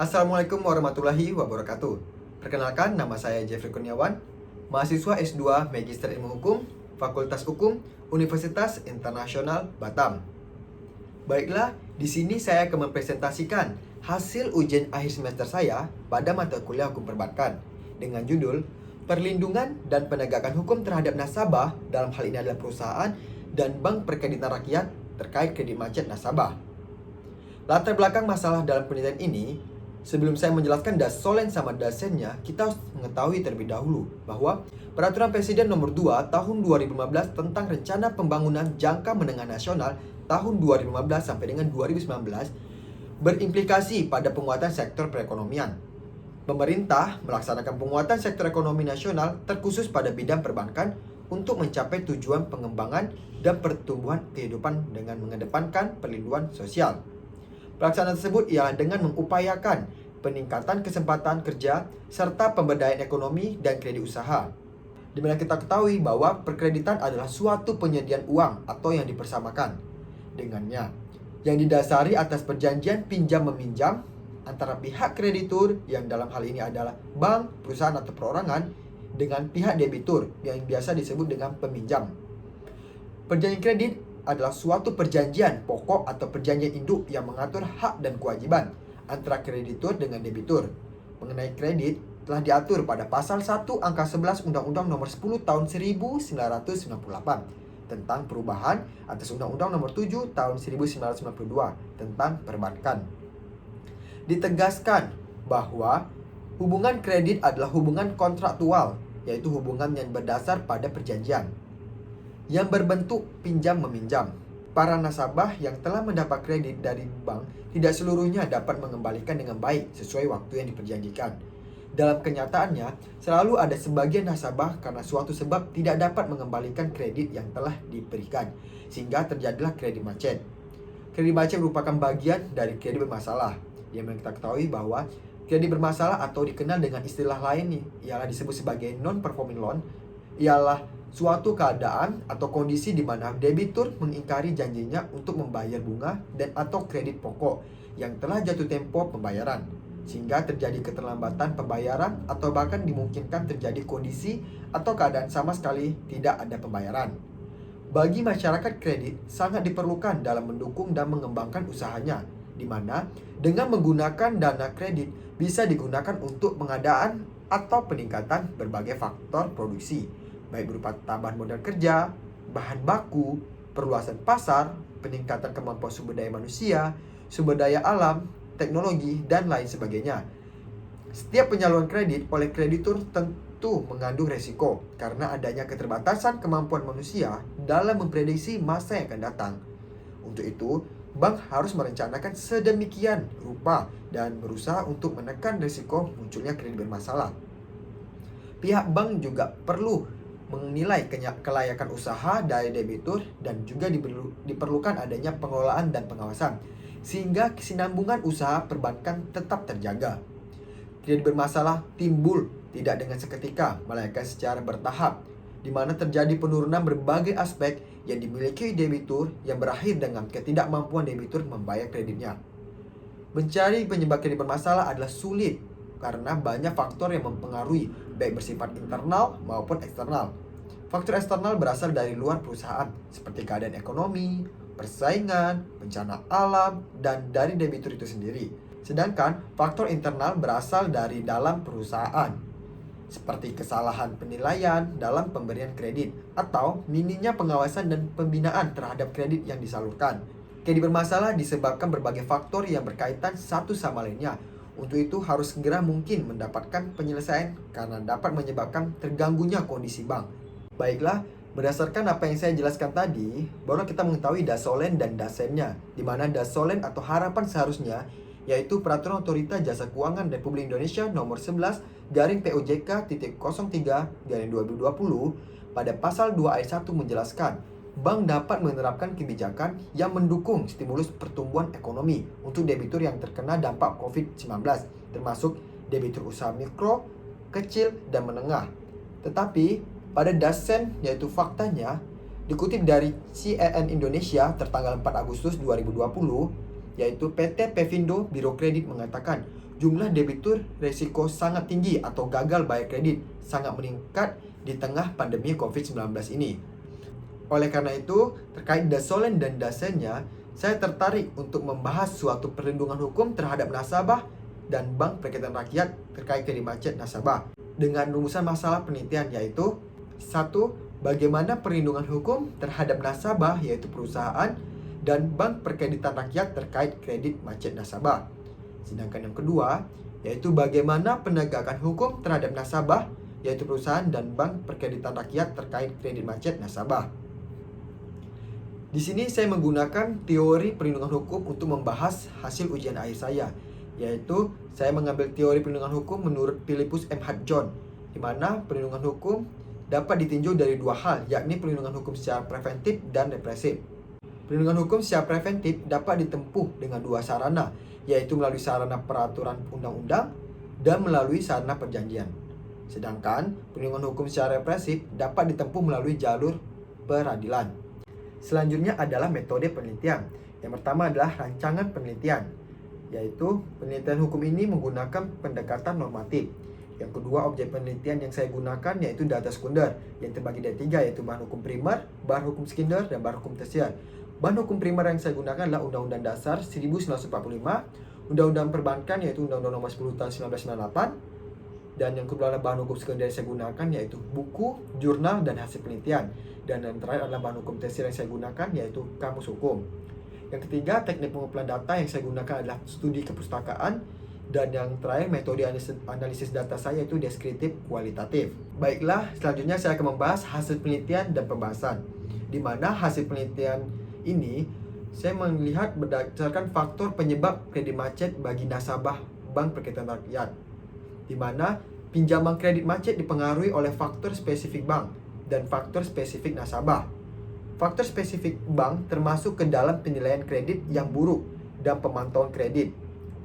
Assalamualaikum warahmatullahi wabarakatuh. Perkenalkan, nama saya Jeffrey Kurniawan, mahasiswa S2 Magister Ilmu Hukum, Fakultas Hukum, Universitas Internasional Batam. Baiklah, di sini saya akan mempresentasikan hasil ujian akhir semester saya pada mata kuliah Hukum Perbankan dengan judul Perlindungan dan Penegakan Hukum Terhadap Nasabah, dalam hal ini adalah perusahaan dan bank perkreditan rakyat terkait kredit macet nasabah. Latar belakang masalah dalam penelitian ini, sebelum saya menjelaskan dasolen sama dasennya, kita harus mengetahui terlebih dahulu bahwa Peraturan Presiden Nomor 2 Tahun 2015 tentang Rencana Pembangunan Jangka Menengah Nasional tahun 2015 sampai dengan 2019 berimplikasi pada penguatan sektor perekonomian. Pemerintah melaksanakan penguatan sektor ekonomi nasional terkhusus pada bidang perbankan untuk mencapai tujuan pengembangan dan pertumbuhan kehidupan dengan mengedepankan perlindungan sosial. Pelaksanaan tersebut ialah dengan mengupayakan peningkatan kesempatan kerja serta pemberdayaan ekonomi dan kredit usaha. Di mana kita ketahui bahwa perkreditan adalah suatu penyediaan uang atau yang dipersamakan dengannya, yang didasari atas perjanjian pinjam-meminjam antara pihak kreditur, yang dalam hal ini adalah bank, perusahaan atau perorangan, dengan pihak debitur yang biasa disebut dengan peminjam. Perjanjian kredit adalah suatu perjanjian pokok atau perjanjian induk yang mengatur hak dan kewajiban antara kreditur dengan debitur. Mengenai kredit telah diatur pada pasal 1 angka 11 Undang-Undang Nomor 10 Tahun 1998 tentang perubahan atas Undang-Undang Nomor 7 Tahun 1992 tentang perbankan. Ditegaskan bahwa hubungan kredit adalah hubungan kontraktual, yaitu hubungan yang berdasar pada perjanjian yang berbentuk pinjam-meminjam. Para nasabah yang telah mendapat kredit dari bank tidak seluruhnya dapat mengembalikan dengan baik sesuai waktu yang diperjanjikan. Dalam kenyataannya, selalu ada sebagian nasabah karena suatu sebab tidak dapat mengembalikan kredit yang telah diberikan, sehingga terjadilah kredit macet. Kredit macet merupakan bagian dari kredit bermasalah, yang kita ketahui bahwa kredit bermasalah atau dikenal dengan istilah lain ialah disebut sebagai non-performing loan, ialah suatu keadaan atau kondisi di mana debitur mengingkari janjinya untuk membayar bunga dan atau kredit pokok yang telah jatuh tempo pembayaran, sehingga terjadi keterlambatan pembayaran atau bahkan dimungkinkan terjadi kondisi atau keadaan sama sekali tidak ada pembayaran. Bagi masyarakat, kredit sangat diperlukan dalam mendukung dan mengembangkan usahanya, di mana dengan menggunakan dana kredit bisa digunakan untuk pengadaan atau peningkatan berbagai faktor produksi, baik berupa tambahan modal kerja, bahan baku, perluasan pasar, peningkatan kemampuan sumber daya manusia, sumber daya alam, teknologi, dan lain sebagainya. Setiap penyaluran kredit oleh kreditur tentu mengandung resiko karena adanya keterbatasan kemampuan manusia dalam memprediksi masa yang akan datang. Untuk itu, bank harus merencanakan sedemikian rupa dan berusaha untuk menekan risiko munculnya kredit bermasalah. Pihak bank juga perlu menilai kelayakan usaha dari debitur dan juga diperlukan adanya pengelolaan dan pengawasan sehingga kesinambungan usaha perbankan tetap terjaga. Kredit bermasalah timbul tidak dengan seketika, melainkan secara bertahap, di mana terjadi penurunan berbagai aspek yang dimiliki debitur yang berakhir dengan ketidakmampuan debitur membayar kreditnya. Mencari penyebab kredit bermasalah adalah sulit karena banyak faktor yang mempengaruhi, baik bersifat internal maupun eksternal. Faktor eksternal berasal dari luar perusahaan, seperti keadaan ekonomi, persaingan, bencana alam, dan dari debitur itu sendiri. Sedangkan faktor internal berasal dari dalam perusahaan, seperti kesalahan penilaian dalam pemberian kredit atau minimnya pengawasan dan pembinaan terhadap kredit yang disalurkan. Kredit bermasalah disebabkan berbagai faktor yang berkaitan satu sama lainnya. Untuk itu harus segera mungkin mendapatkan penyelesaian karena dapat menyebabkan terganggunya kondisi bank. Baiklah, berdasarkan apa yang saya jelaskan tadi, baru kita mengetahui dasolen dan dasennya, di mana dasolen atau harapan seharusnya yaitu Peraturan Otorita Jasa Keuangan Republik Indonesia Nomor 11 POJK.03/2020 pada pasal 2 ayat 1 menjelaskan bank dapat menerapkan kebijakan yang mendukung stimulus pertumbuhan ekonomi untuk debitur yang terkena dampak COVID-19, termasuk debitur usaha mikro, kecil, dan menengah. Tetapi pada dasen, yaitu faktanya, dikutip dari CNN Indonesia tertanggal 4 Agustus 2020, yaitu PT Pevindo Biro Kredit mengatakan jumlah debitur resiko sangat tinggi atau gagal bayar kredit sangat meningkat di tengah pandemi COVID-19 ini. Oleh karena itu, terkait dasolen dan dasarnya, saya tertarik untuk membahas suatu perlindungan hukum terhadap nasabah dan Bank Perkreditan Rakyat terkait kredit macet nasabah dengan rumusan masalah penelitian, yaitu 1. Bagaimana perlindungan hukum terhadap nasabah yaitu perusahaan dan Bank Perkreditan Rakyat terkait kredit macet nasabah. Sedangkan yang kedua yaitu bagaimana penegakan hukum terhadap nasabah yaitu perusahaan dan Bank Perkreditan Rakyat terkait kredit macet nasabah. Di sini saya menggunakan teori perlindungan hukum untuk membahas hasil ujian akhir saya, yaitu saya mengambil teori perlindungan hukum menurut Philippus M. Hudson, di mana perlindungan hukum dapat ditinjau dari dua hal, yakni perlindungan hukum secara preventif dan represif. Perlindungan hukum secara preventif dapat ditempuh dengan dua sarana, yaitu melalui sarana peraturan undang-undang dan melalui sarana perjanjian. Sedangkan perlindungan hukum secara represif dapat ditempuh melalui jalur peradilan. Selanjutnya adalah metode penelitian. Yang pertama adalah rancangan penelitian, yaitu penelitian hukum ini menggunakan pendekatan normatif. Yang kedua, objek penelitian yang saya gunakan yaitu data sekunder yang terbagi dari tiga, yaitu bahan hukum primer, bahan hukum sekunder, dan bahan hukum tersier. Bahan hukum primer yang saya gunakan adalah Undang-Undang Dasar 1945, Undang-Undang Perbankan yaitu Undang-Undang Nomor 10 Tahun 1998, dan yang kedua adalah bahan hukum sekunder yang saya gunakan yaitu buku, jurnal, dan hasil penelitian. Dan yang terakhir adalah bahan hukum tersier yang saya gunakan yaitu kamus hukum. Yang ketiga, teknik pengumpulan data yang saya gunakan adalah studi kepustakaan. Dan yang terakhir, metode analisis data saya yaitu deskriptif kualitatif. Baiklah, selanjutnya saya akan membahas hasil penelitian dan pembahasan. Di mana hasil penelitian ini saya melihat berdasarkan faktor penyebab kredit macet bagi nasabah Bank Perkreditan Rakyat, di mana pinjaman kredit macet dipengaruhi oleh faktor spesifik bank dan faktor spesifik nasabah. Faktor spesifik bank termasuk ke dalam penilaian kredit yang buruk dan pemantauan kredit,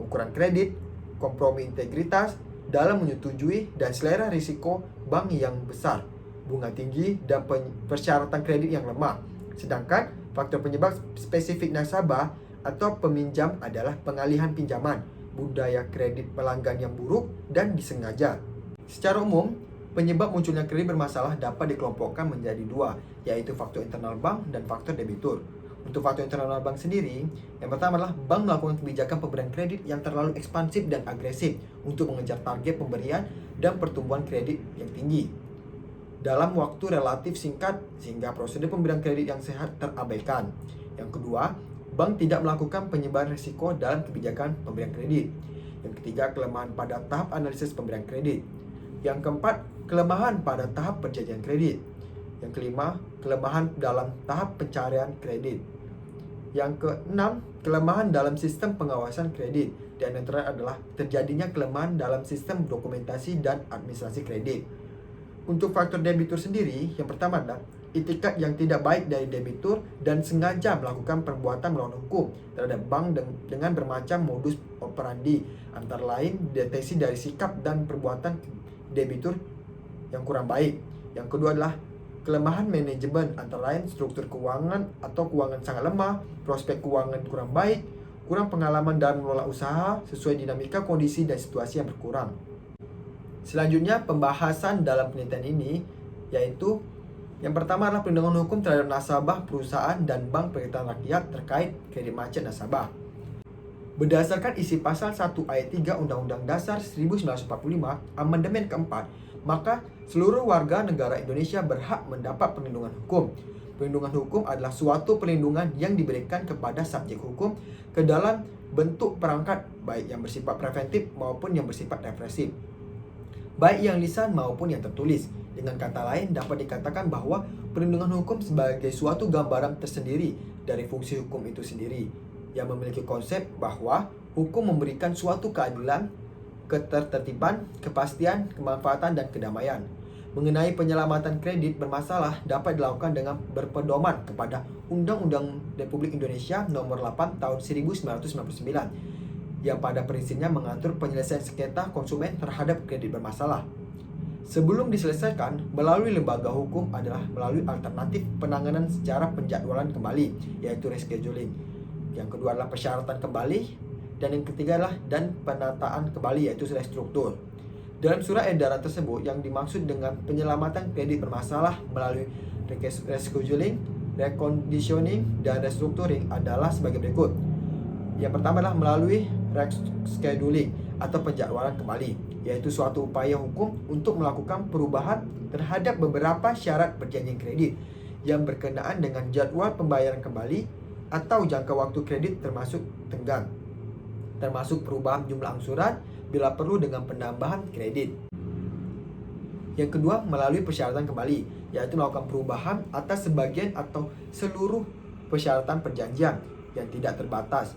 ukuran kredit, kompromi integritas dalam menyetujui dan selera risiko bank yang besar, bunga tinggi, dan persyaratan kredit yang lemah. Sedangkan faktor penyebab spesifik nasabah atau peminjam adalah pengalihan pinjaman, budaya kredit pelanggan yang buruk dan disengaja. Secara umum, penyebab munculnya kredit bermasalah dapat dikelompokkan menjadi dua, yaitu faktor internal bank dan faktor debitur. Untuk faktor internal bank sendiri, yang pertama adalah bank melakukan kebijakan pemberian kredit yang terlalu ekspansif dan agresif untuk mengejar target pemberian dan pertumbuhan kredit yang tinggi dalam waktu relatif singkat sehingga prosedur pemberian kredit yang sehat terabaikan. Yang kedua, bank tidak melakukan penyebaran risiko dalam kebijakan pemberian kredit. Yang ketiga, kelemahan pada tahap analisis pemberian kredit. Yang keempat, kelemahan pada tahap perjanjian kredit. Yang kelima, kelemahan dalam tahap pencarian kredit. Yang keenam, kelemahan dalam sistem pengawasan kredit. Dan yang terakhir adalah terjadinya kelemahan dalam sistem dokumentasi dan administrasi kredit. Untuk faktor debitur sendiri, yang pertama adalah itikat yang tidak baik dari debitur dan sengaja melakukan perbuatan melawan hukum terhadap bank dengan bermacam modus operandi, antara lain deteksi dari sikap dan perbuatan debitur yang kurang baik. Yang kedua adalah kelemahan manajemen, antara lain struktur keuangan atau keuangan sangat lemah, prospek keuangan kurang baik, kurang pengalaman dalam mengelola usaha sesuai dinamika kondisi dan situasi yang berkurang. Selanjutnya, pembahasan dalam penelitian ini yaitu yang pertama adalah perlindungan hukum terhadap nasabah, perusahaan, dan Bank Perkreditan Rakyat terkait kredit macet nasabah. Berdasarkan isi pasal 1 ayat 3 Undang-Undang Dasar 1945, amandemen keempat, maka seluruh warga negara Indonesia berhak mendapat perlindungan hukum. Perlindungan hukum adalah suatu perlindungan yang diberikan kepada subjek hukum ke dalam bentuk perangkat baik yang bersifat preventif maupun yang bersifat represif, baik yang lisan maupun yang tertulis. Dengan kata lain, dapat dikatakan bahwa perlindungan hukum sebagai suatu gambaran tersendiri dari fungsi hukum itu sendiri, yang memiliki konsep bahwa hukum memberikan suatu keadilan, ketertiban, kepastian, kemanfaatan, dan kedamaian. Mengenai penyelamatan kredit bermasalah dapat dilakukan dengan berpedoman kepada Undang-Undang Republik Indonesia Nomor 8 Tahun 1999 yang pada prinsipnya mengatur penyelesaian sengketa konsumen terhadap kredit bermasalah. Sebelum diselesaikan melalui lembaga hukum adalah melalui alternatif penanganan secara penjadwalan kembali, yaitu rescheduling. Yang kedua adalah persyaratan kembali, dan yang ketiga adalah dan penataan kembali, yaitu restruktur. Dalam surat edaran tersebut, yang dimaksud dengan penyelamatan kredit bermasalah melalui rescheduling, reconditioning, dan restructuring adalah sebagai berikut. Yang pertama adalah melalui rescheduling atau penjadwalan kembali, yaitu suatu upaya hukum untuk melakukan perubahan terhadap beberapa syarat perjanjian kredit yang berkenaan dengan jadwal pembayaran kembali atau jangka waktu kredit termasuk tenggang, termasuk perubahan jumlah angsuran bila perlu dengan penambahan kredit. Yang kedua, melalui persyaratan kembali, yaitu melakukan perubahan atas sebagian atau seluruh persyaratan perjanjian yang tidak terbatas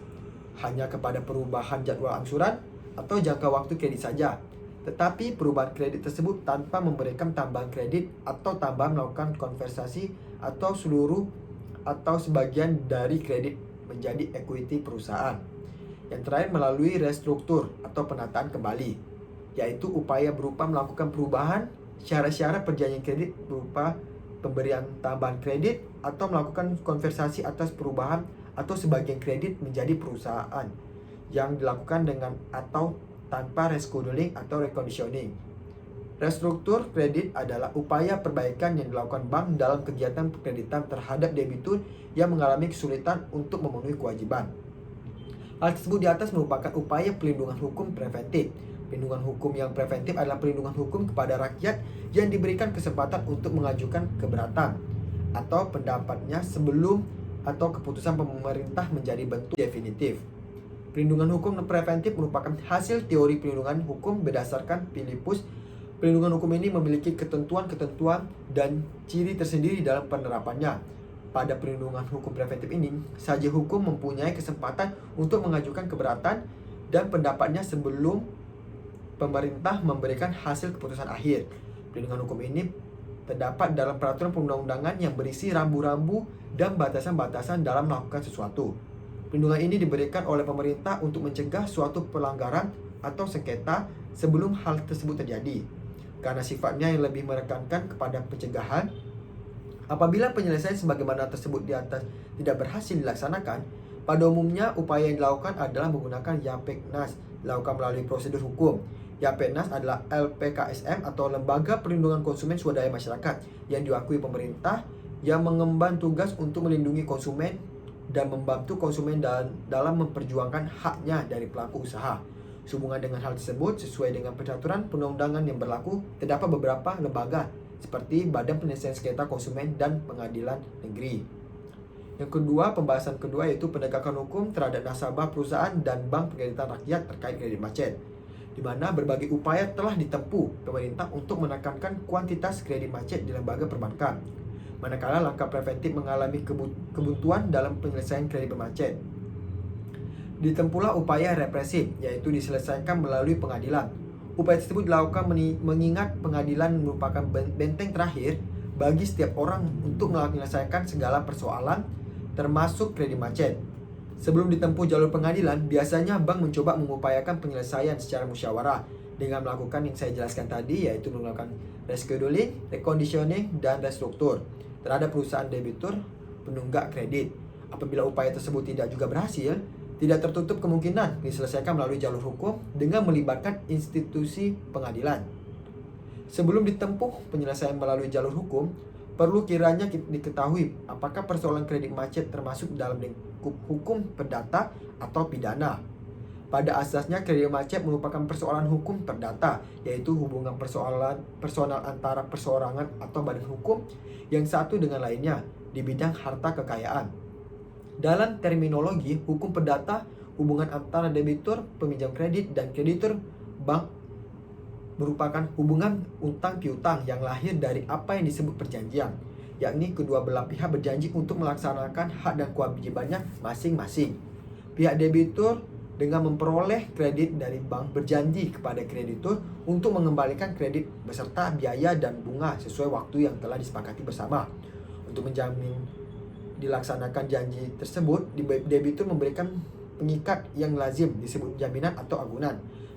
hanya kepada perubahan jadwal angsuran atau jangka waktu kredit saja, tetapi perubahan kredit tersebut tanpa memberikan tambahan kredit atau tambahan melakukan konversi atau seluruh atau sebagian dari kredit menjadi equity perusahaan. Yang terakhir, melalui restruktur atau penataan kembali, yaitu upaya berupa melakukan perubahan syarat-syarat perjanjian kredit berupa pemberian tambahan kredit atau melakukan konversi atas perubahan atau sebagian kredit menjadi perusahaan yang dilakukan dengan atau tanpa rescheduling atau reconditioning. Restruktur kredit adalah upaya perbaikan yang dilakukan bank dalam kegiatan kreditan terhadap debitur yang mengalami kesulitan untuk memenuhi kewajiban. Hal tersebut di atas merupakan upaya pelindungan hukum preventif. Pelindungan hukum yang preventif adalah pelindungan hukum kepada rakyat yang diberikan kesempatan untuk mengajukan keberatan atau pendapatnya sebelum atau keputusan pemerintah menjadi bentuk definitif. Pelindungan hukum preventif merupakan hasil teori pelindungan hukum berdasarkan Philippus. Pelindungan hukum ini memiliki ketentuan-ketentuan dan ciri tersendiri dalam penerapannya. Pada perlindungan hukum preventif ini, saja hukum mempunyai kesempatan untuk mengajukan keberatan dan pendapatnya sebelum pemerintah memberikan hasil keputusan akhir. Perlindungan hukum ini terdapat dalam peraturan perundang-undangan yang berisi rambu-rambu dan batasan-batasan dalam melakukan sesuatu. Perlindungan ini diberikan oleh pemerintah untuk mencegah suatu pelanggaran atau sengketa sebelum hal tersebut terjadi. Karena sifatnya yang lebih menekankan kepada pencegahan, apabila penyelesaian sebagaimana tersebut di atas tidak berhasil dilaksanakan, pada umumnya upaya yang dilakukan adalah menggunakan YAPEKNAS, dilakukan melalui prosedur hukum. YAPEKNAS adalah LPKSM atau Lembaga Perlindungan Konsumen Swadaya Masyarakat yang diakui pemerintah yang mengemban tugas untuk melindungi konsumen dan membantu konsumen dalam memperjuangkan haknya dari pelaku usaha. Sehubungan dengan hal tersebut, sesuai dengan peraturan perundang-undangan yang berlaku, terdapat beberapa lembaga seperti Badan Penyelesaian Sengketa Konsumen dan Pengadilan Negeri. Yang kedua, pembahasan kedua yaitu penegakan hukum terhadap nasabah perusahaan dan bank penggalitan rakyat terkait kredit macet, di mana berbagai upaya telah ditempuh pemerintah untuk menekankan kuantitas kredit macet di lembaga perbankan, manakala langkah preventif mengalami kebuntuan dalam penyelesaian kredit bermacet. Ditempuhlah upaya represif, yaitu diselesaikan melalui pengadilan. Upaya tersebut dilakukan mengingat pengadilan merupakan benteng terakhir bagi setiap orang untuk menyelesaikan segala persoalan, termasuk kredit macet. Sebelum ditempuh jalur pengadilan, biasanya bank mencoba mengupayakan penyelesaian secara musyawarah dengan melakukan yang saya jelaskan tadi, yaitu melakukan rescheduling, reconditioning, dan restruktur terhadap perusahaan debitur penunggak kredit. Apabila upaya tersebut tidak juga berhasil, tidak tertutup kemungkinan diselesaikan melalui jalur hukum dengan melibatkan institusi pengadilan. Sebelum ditempuh penyelesaian melalui jalur hukum, perlu kiranya diketahui apakah persoalan kredit macet termasuk dalam lingkup hukum perdata atau pidana. Pada asasnya, kredit macet merupakan persoalan hukum perdata, yaitu hubungan personal antara perseorangan atau badan hukum yang satu dengan lainnya di bidang harta kekayaan. Dalam terminologi hukum perdata, hubungan antara debitur, peminjam kredit, dan kreditur bank merupakan hubungan utang piutang yang lahir dari apa yang disebut perjanjian, yakni kedua belah pihak berjanji untuk melaksanakan hak dan kewajibannya masing-masing. Pihak debitur dengan memperoleh kredit dari bank berjanji kepada kreditur untuk mengembalikan kredit beserta biaya dan bunga sesuai waktu yang telah disepakati bersama. Untuk menjamin dilaksanakan janji tersebut, debitur memberikan pengikat yang lazim disebut jaminan atau agunan,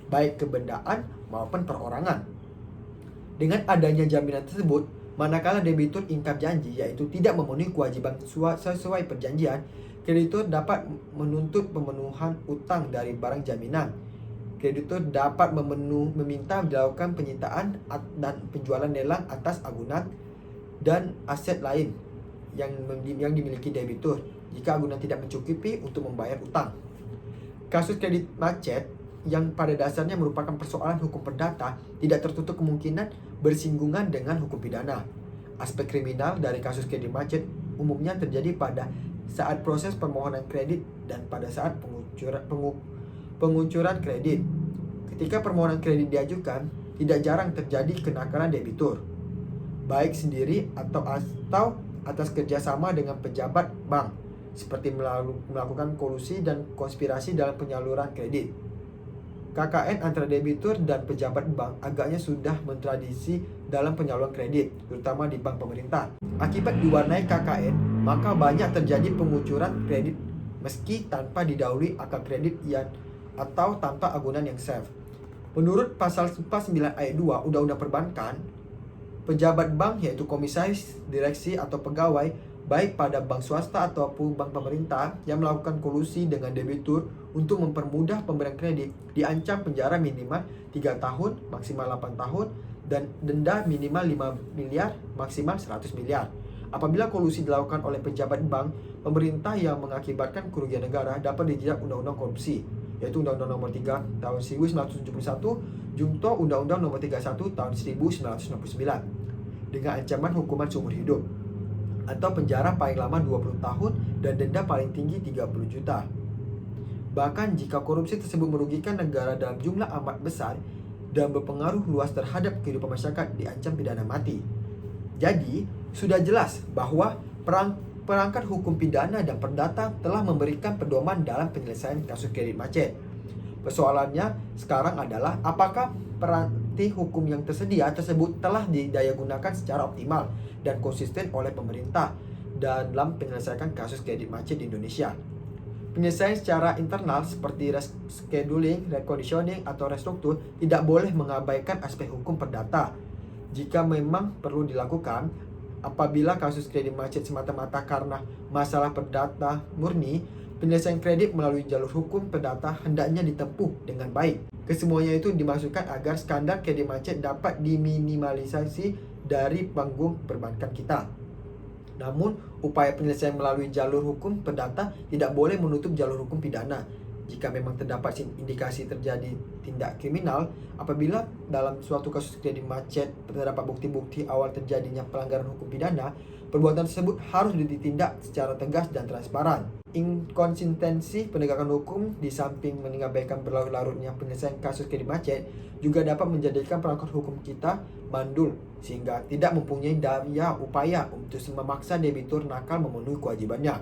baik kebendaan maupun perorangan. Dengan adanya jaminan tersebut, Manakala debitur ingkar janji, yaitu tidak memenuhi kewajiban sesuai perjanjian, kreditur dapat menuntut pemenuhan utang dari barang jaminan. Kreditur dapat meminta dilakukan penyitaan dan penjualan lelang atas agunan dan aset lain yang dimiliki debitur jika agunan tidak mencukupi untuk membayar utang. Kasus kredit macet yang pada dasarnya merupakan persoalan hukum perdata tidak tertutup kemungkinan bersinggungan dengan hukum pidana. Aspek kriminal dari kasus kredit macet umumnya terjadi pada saat proses permohonan kredit dan pada saat pengucuran kredit. Ketika permohonan kredit diajukan, tidak jarang terjadi kenakalan debitur, baik sendiri atau atas kerjasama dengan pejabat bank, seperti melakukan kolusi dan konspirasi dalam penyaluran kredit. KKN antara debitur dan pejabat bank agaknya sudah mentradisi dalam penyaluran kredit, terutama di bank pemerintah. Akibat diwarnai KKN, maka banyak terjadi pengucuran kredit meski tanpa didahului akad kredit atau tanpa agunan yang safe. Menurut pasal 49 ayat 2 Undang-Undang Perbankan, pejabat bank yaitu komisaris, direksi atau pegawai baik pada bank swasta ataupun bank pemerintah yang melakukan kolusi dengan debitur untuk mempermudah pemberian kredit diancam penjara minimal 3 tahun maksimal 8 tahun dan denda minimal 5 miliar maksimal 100 miliar. Apabila kolusi dilakukan oleh pejabat bank pemerintah yang mengakibatkan kerugian negara dapat dijerat Undang-Undang Korupsi, yaitu Undang-Undang Nomor 3 Tahun 1971 Junto Undang-Undang Nomor 31 Tahun 1999 dengan ancaman hukuman seumur hidup atau penjara paling lama 20 tahun dan denda paling tinggi 30 juta. Bahkan jika korupsi tersebut merugikan negara dalam jumlah amat besar dan berpengaruh luas terhadap kehidupan masyarakat, diancam pidana mati. Jadi, sudah jelas bahwa perangkat hukum pidana dan perdata telah memberikan pedoman dalam penyelesaian kasus kredit macet. Persoalannya sekarang adalah apakah peranti hukum yang tersedia tersebut telah didayagunakan secara optimal dan konsisten oleh pemerintah dalam penyelesaian kasus kredit macet di Indonesia. Penyelesaian secara internal seperti rescheduling, reconditioning, atau restruktur tidak boleh mengabaikan aspek hukum perdata. Jika memang perlu dilakukan, apabila kasus kredit macet semata-mata karena masalah perdata murni, penyelesaian kredit melalui jalur hukum perdata hendaknya ditempuh dengan baik. Kesemuanya itu dimaksudkan agar skandal kredit macet dapat diminimalisasi dari panggung perbankan kita. Namun, upaya penyelesaian melalui jalur hukum perdata tidak boleh menutup jalur hukum pidana. Jika memang terdapat indikasi terjadi tindak kriminal, apabila dalam suatu kasus kredit macet terdapat bukti-bukti awal terjadinya pelanggaran hukum pidana, perbuatan tersebut harus ditindak secara tegas dan transparan. Inkonsistensi penegakan hukum di samping mengabaikan berlarut-larutnya penyelesaian kasus kredit macet juga dapat menjadikan perangkat hukum kita mandul sehingga tidak mempunyai daya upaya untuk memaksa debitur nakal memenuhi kewajibannya.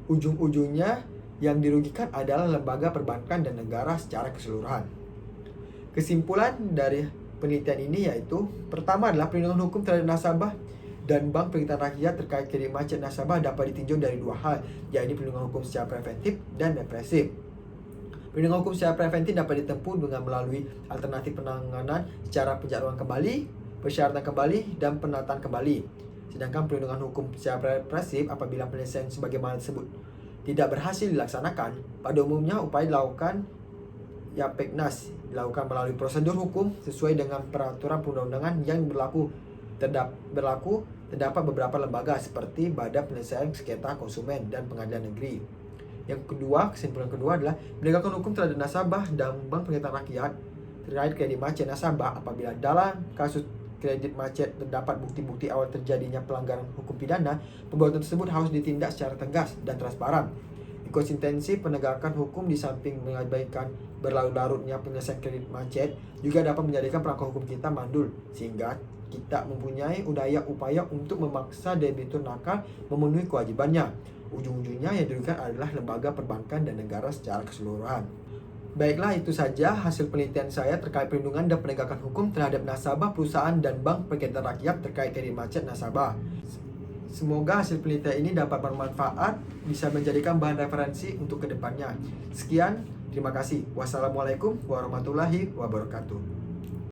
Ujung-ujungnya yang dirugikan adalah lembaga perbankan dan negara secara keseluruhan. Kesimpulan dari penelitian ini yaitu, pertama adalah perlindungan hukum terhadap nasabah dan bank penelitian rakyat terkait kredit macet nasabah dapat ditinjau dari dua hal, yaitu perlindungan hukum secara preventif dan represif. Perlindungan hukum secara preventif dapat ditempuh dengan melalui alternatif penanganan secara penjadwalan kembali, persyaratan kembali, dan penataan kembali. Sedangkan perlindungan hukum secara represif apabila penyelesaian sebagaimana tersebut tidak berhasil dilaksanakan, pada umumnya upaya dilakukan Yapeknas dilakukan melalui prosedur hukum sesuai dengan peraturan perundang-undangan yang berlaku. Terdapat beberapa lembaga seperti Badan Penyelesaian Sengketa Konsumen dan Pengadilan Negeri. Kesimpulan kedua adalah penegakan hukum terhadap nasabah dan bank penelitian rakyat terkait kredit macet nasabah apabila dalam kasus kredit macet terdapat bukti-bukti awal terjadinya pelanggaran hukum pidana, perbuatan tersebut harus ditindak secara tegas dan transparan. Inkonsistensi penegakan hukum di samping mengabaikan berlarut-larutnya penyelesaian kredit macet juga dapat menjadikan perangkat hukum kita mandul sehingga kita mempunyai upaya untuk memaksa debitur nakal memenuhi kewajibannya. Ujung-ujungnya yang dirugikan adalah lembaga perbankan dan negara secara keseluruhan. Baiklah, itu saja hasil penelitian saya terkait perlindungan dan penegakan hukum terhadap nasabah, perusahaan, dan bank penelitian rakyat terkait kredit macet nasabah. Semoga hasil penelitian ini dapat bermanfaat, bisa menjadikan bahan referensi untuk kedepannya. Sekian, terima kasih. Wassalamualaikum warahmatullahi wabarakatuh.